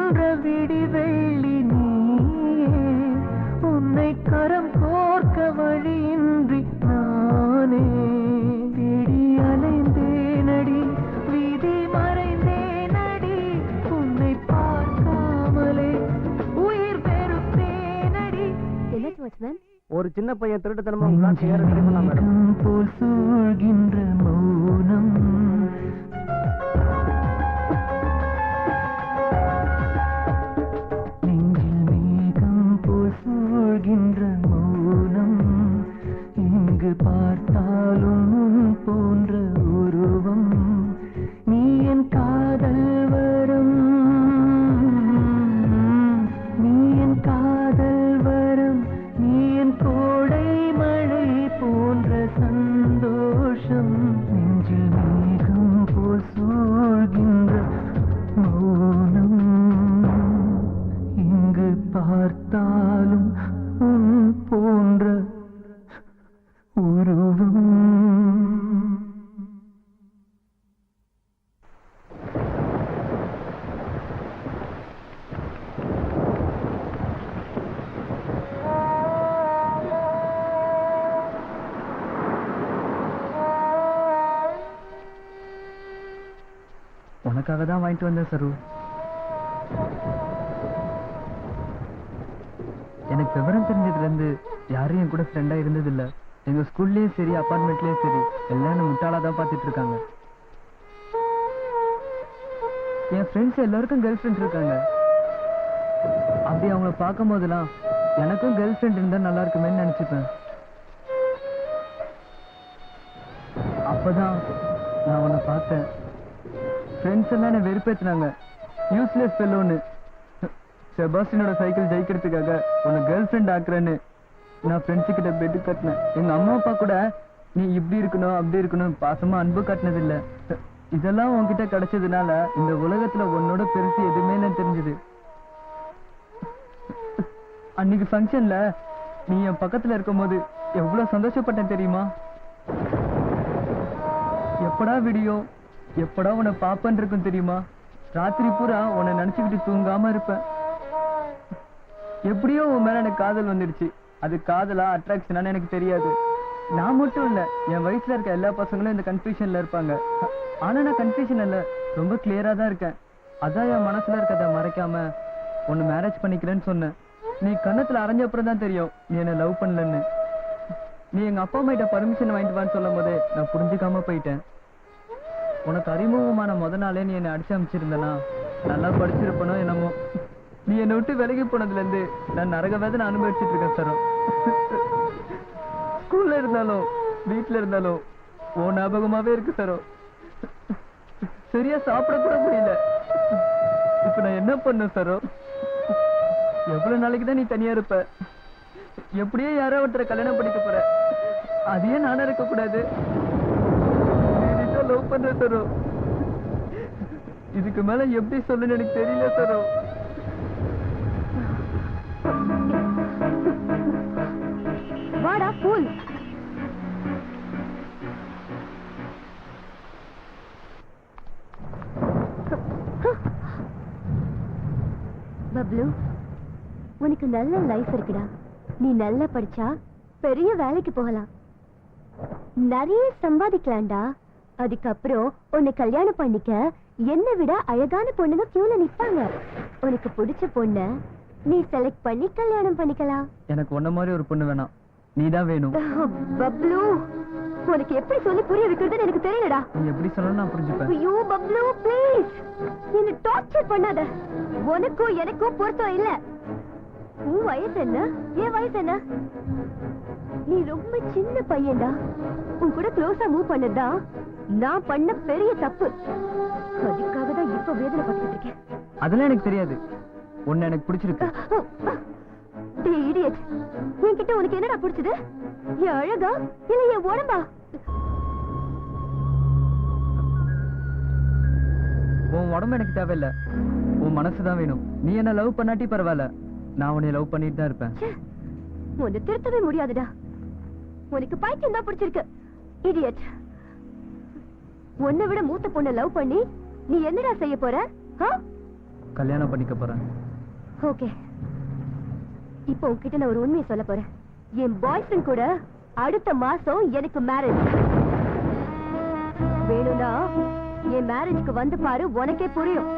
போன்ற விடிவெள்ளி நீயே உன்னை கரம் கோர்க்க வழியின்றி நானே தேடி அலைந்தேனடி வீதி மறைந்தேனடி உன்னை பார்க்காமலே உயிர் பெறுத்தேனடி. என்னாச்சு வாட்ச்மேன்? ஒரு சின்ன பையன் திருட்டுத்தனமா உங்களால் சேர ரெடி பண்ணலாம் மேடம். போல் சூழ்கின்ற மௌனம் நெஞ்சில் மேகம் போல் சூழ்கின்ற மௌனம் இங்கு பார்த்தாலும் போன்ற உருவம் நீ என் காதல் வரம் நீ என் காதல் வரம் நீ என் கோடை மழை போன்ற சந்தோஷம் நெஞ்சில் மேகம் போல் சூழ்கின்ற மௌனம் இங்கு பார்த்தாலும் உன் போன்ற உருவம். உனக்காக தான் வாங்கிட்டு வந்தேன் சரு. எனக்கு விவரம் தெரிஞ்சதுல இருந்து யாரும் என் கூட ஃப்ரெண்டா இருந்தது இல்ல. எங்க ஸ்கூல்லயும் சரி அபார்ட்மெண்ட்லயும் சரி எல்லாரும் முட்டாளா தான் பாத்துட்டு இருக்காங்க. என் ஃப்ரெண்ட்ஸ் எல்லாருக்கும் கேர்ள் ஃப்ரெண்ட் இருக்காங்க. அப்படி அவங்கள பார்க்கும் போதெல்லாம் எனக்கும் கேர்ள் ஃப்ரெண்ட் இருந்தா நல்லா இருக்குமேன்னு நினைச்சுப்பேன். அப்பதான் நான் உன்னை பார்த்தேன். ஃப்ரெண்ட்ஸ் எல்லாம் என்ன வெறுப்பேத்தினாங்க. யூஸ்லெஸ் ஃபெல்லோன்னு. செபாஸ்டினோட சைக்கிள் ஜெயிக்கிறதுக்காக உன்னை கேர்ள் ஃப்ரெண்ட் ஆக்குறேன்னு நான் ஃப்ரெண்ட்ஸு கிட்ட பெட்டு கட்டினேன். எங்க அம்மா அப்பா கூட நீ இப்படி இருக்கணும் அப்படி இருக்கணும் பாசமா அன்பு காட்டினது இல்ல. இதெல்லாம் உன்கிட்ட கிடைச்சதுனால இந்த உலகத்துல உன்னோட பெருசு எதுவுமே இல்லைன்னு தெரிஞ்சது. அன்னைக்கு ஃபங்க்ஷன்ல நீ என் பக்கத்துல இருக்கும் போது எவ்வளவு சந்தோஷப்பட்டேன் தெரியுமா? எப்படா வீடியோ எப்படா உன்னை பாப்பன் இருக்கும் தெரியுமா? ராத்திரி பூரா உன்னை நினைச்சுக்கிட்டு தூங்காம இருப்பேன். எப்படியோ உன் மேல எனக்கு காதல் வந்துடுச்சு. அது காதலா அட்ராக்ஷனான்னு எனக்கு தெரியாது. நான் மட்டும் இல்ல, என் வயசுல இருக்க எல்லா பசங்களும் இந்த கன்ஃபியூஷன்ல இருப்பாங்க. ஆனா நான் கன்ஃபியூஷன் இல்ல, ரொம்ப கிளியரா தான் இருக்கேன். அதான் என் மனசுல இருக்கதை மறைக்காம உன்னை மேரேஜ் பண்ணிக்கிறேன்னு சொன்னேன். நீ கண்ணத்துல அரைஞ்ச அப்புறம் தான் தெரியும் நீ என்ன லவ் பண்ணலன்னு. நீ எங்க அப்பா அம்மா கிட்ட பர்மிஷன் வாங்கிட்டு வான்னு சொல்லும் போதே நான் புரிஞ்சுக்காம போயிட்டேன். உனக்கு அறிமுகமான முத நாளே நீ என்னை அடிச்சு அமைச்சிருந்தனா நல்லா படிச்சிருப்பனோ என்னமோ. நீ என்னை விட்டு விலகி போனதுல இருந்து நான் நரக வேதனை அனுபவிச்சுட்டு இருக்கேன் சரோ. ஸ்கூல்ல இருந்தாலும் வீட்டுல இருந்தாலும் ஓ ஞாபகமாவே இருக்கு சரோ. சரியா சாப்பிட கூட முடியல. இப்ப நான் என்ன பண்ண சரோ? எவ்வளவு நாளைக்கு தான் நீ தனியா இருப்ப? எப்படியே யாரோ ஒருத்தரை கல்யாணம் பண்ணிக்க போற, அதையே நானும் இருக்க கூடாது. லவ் பண்ற சரோ. இதுக்கு மேல எப்படி சொல்லுன்னு எனக்கு தெரியல சரோ. வாடா ஃபூல். பப்ளு, உனக்கு நல்ல லைஃப் இருக்குடா. நீ நல்லா படிச்சா பெரிய வேலைக்கு போகலாம், நிறைய சம்பாதிக்கலாம்டா. அதுக்கப்புறம் உன்னை கல்யாணம் பண்ணிக்க என்னை விட அழகான பொண்ணுங்க கியூல நிப்பாங்க. உனக்கு பிடிச்ச பொண்ண நீ செலக்ட் பண்ணி கல்யாணம் பண்ணிக்கலாம். எனக்கு உன்ன மாதிரி ஒரு பொண்ணு வேணாம், நீதான் வேணும். பப்ளு, உனக்கு எப்படி சொல்லி புரிய வைக்கிறதுன்னு எனக்கு தெரியலடா. நீ எப்படி சொல்லணும் நான் புரிஞ்சுப்பேன். ஐயோ பப்ளு ப்ளீஸ், என்ன டார்ச்சர் பண்ணாத. உனக்கும் எனக்கும் பொருத்தம் இல்ல. உன் வயசு என்ன, என் வயசு என்ன? நீ ரொம்ப சின்ன பையன்டா. உன் கூட க்ளோஸா மூவ் பண்ணதா நான் பண்ண பெரிய தப்பு. அதுக்காக தான் இப்ப வேதனை பட்டுட்டு இருக்கேன். அதெல்லாம் எனக்கு தெரியாது. உன்னை எனக்கு பிடிச்சிருக்கு. டேய் இடியட், என்கிட்ட உனக்கு என்னடா பிடிச்சது? என் அழகா இல்ல என் உடம்பா? உன் உடம்பு எனக்கு தேவையில்ல, உன் மனசுதான் வேணும். நீ என்ன லவ் பண்ணாட்டி பரவாயில்ல, நான் உன்னை லவ் பண்ணிட்டு தான் இருப்பேன். உன்னை திருத்தவே முடியாதுடா. உனக்கு பைத்தியம் தான் பிடிச்சிருக்கு இடியட். உன்னை விட மூத்த பொண்ணை லவ் பண்ணி நீ என்னடா செய்ய போற? கல்யாணம் பண்ணிக்க போறேன். ஓகே, இப்போ உன்கிட்ட நான் ஒரு உண்மையை சொல்ல போறேன். என் பாய் ஃப்ரெண்ட் கூட அடுத்த மாசம் எனக்கு மேரேஜ். வேணும்னா என் மேரேஜ்க்கு வந்து பாரு, உனக்கே புரியும்.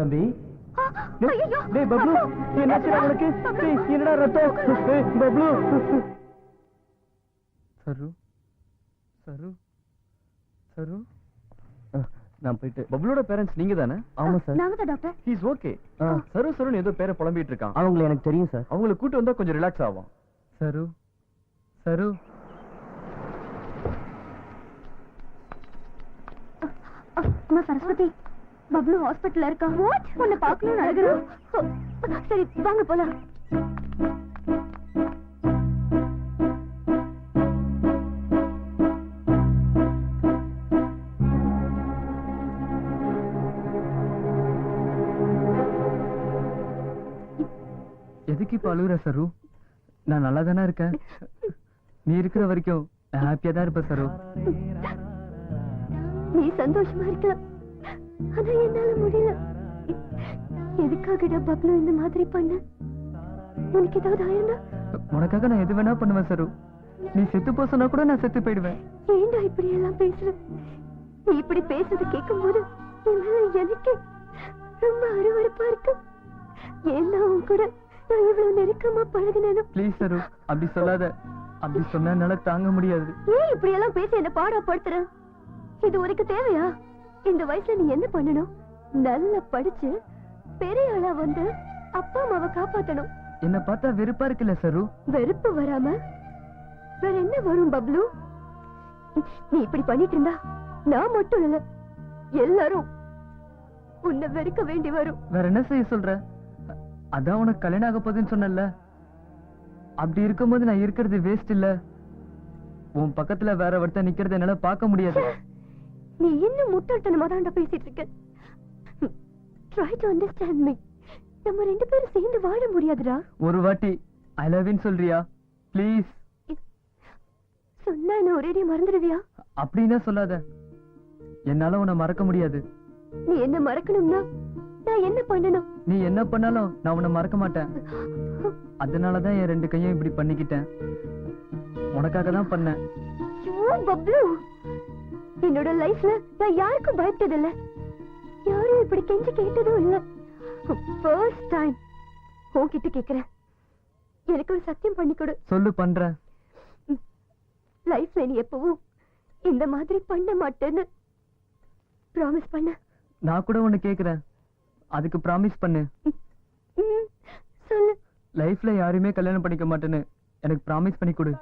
தம்பி, ஐயையோ! டேய் பப்ளு, என்னாச்சுடா உனக்கு? டேய், என்னடா ரத்தம்? டேய் பப்ளு. சரு சரு சரு, நான் போயிட்டு. பப்ளோட பேரண்ட்ஸ் நீங்க தானே? ஆமா சார். நாங்க தான் டாக்டர். He is okay. சரு சருன்னு ஏதோ பேரை புலம்பிட்டு இருக்கான். அவங்களை எனக்கு தெரியும் சார். அவங்கள கூட்டி வந்தா கொஞ்சம் ரிலாக்ஸ் ஆகும். சரு சரு, அம்மா சரஸ்வதி, பப்ளு ஹாஸ்பிட்டல்ல இருக்கா. வாட்? உன்னை பார்க்கணும்னு அழகுறோம். சரி வாங்க போலாம். எதுக்கு இப்ப அழுகுற சரு? நான் நல்லா தானே இருக்கேன். நீ இருக்கிற வரைக்கும் நான் ஹாப்பியா தான் இருப்பேன் சரு. நீ சந்தோஷமா இருக்கலாம், ஆனா என்னால முடியல. எதுக்காகடா பப்ளு இந்த மாதிரி பண்ண? உனக்கு ஏதாவது ஆயிருந்தா? உனக்காக நான் எது வேணா பண்ணுவேன் சரு. நீ செத்து போ சொன்னா கூட நான் செத்து போயிடுவேன். ஏண்டா இப்படி எல்லாம் பேசுற? நீ இப்படி பேசுறது கேட்கும் போது என் மேல எனக்கு ரொம்ப அருவருப்பா இருக்கு. ஏன்னா உன் கூட நான் இவ்வளவு நெருக்கமா பழகினேனோ. ப்ளீஸ் சரு, அப்படி சொல்லாத. அப்படி சொன்னா என்னால தாங்க முடியாது. ஏன் இப்படி எல்லாம் பேசி என்ன பாடப்படுத்துற? இது உனக்கு தேவையா? இந்த வயசுல நீ என்ன பண்ணணும்? நல்லா படிச்சு பெரிய ஆளா வந்து அப்பா அம்மாவை காப்பாத்தணும். என்ன பார்த்தா வெறுப்பா இருக்குல்ல சரு? வெறுப்பு வராம வேற என்ன வரும் பப்ளு? நீ இப்படி பண்ணிட்டு இருந்தா நான் மட்டும் இல்ல, எல்லாரும் உன்னை வெறுக்க வேண்டி வரும். வேற என்ன செய்ய சொல்ற? அதான் உனக்கு கல்யாணம் ஆக போகுதுன்னு சொன்னல. அப்படி இருக்கும்போது நான் இருக்கிறது வேஸ்ட் இல்ல. உன் பக்கத்துல வேற ஒருத்தன் நிக்கிறது என்னால பார்க்க முடியாது. நீ இன்னும் முட்டாள்தனமா தான் பேசிட்டு இருக்க. Try to understand me. நம்ம ரெண்டு பேரும் சேர்ந்து வாழ முடியாதுடா. ஒரு வாட்டி ஐ லவ் யூ சொல்றியா ப்ளீஸ்? சொன்னா என்ன ஒரேடியா மறந்துடுவியா? அப்படின்னா சொல்லாத. என்னால உன்னை மறக்க முடியாது. நீ என்ன மறக்கணும்னா நான் என்ன பண்ணணும்? நீ என்ன பண்ணாலும் நான் உன்னை மறக்க மாட்டேன். அதனாலதான் என் ரெண்டு கையும் இப்படி பண்ணிக்கிட்டேன். உனக்காக தான் பண்ணேன். ஐயோ பப்ளு, என்னோட லைஃப்ல நான் யாருக்கும் பயப்பட்டதில்ல, யாரும் இப்படி கெஞ்சி கேட்டதும் இல்ல. ஃபர்ஸ்ட் டைம் உன்கிட்ட கேக்குறேன், எனக்கு ஒரு சத்தியம் பண்ணி கொடு. சொல்லு, பண்றேன். லைஃப்ல நீ எப்பவும் இந்த மாதிரி பண்ண மாட்டேன்னு ப்ராமிஸ் பண்ண. நான் கூட ஒண்ணு கேக்குறேன், அதுக்கு ப்ராமிஸ் பண்ணு. சொல்லு. லைஃப்ல யாரையுமே கல்யாணம் பண்ணிக்க மாட்டேன்னு எனக்கு ப்ராமிஸ் பண்ணி கொடு.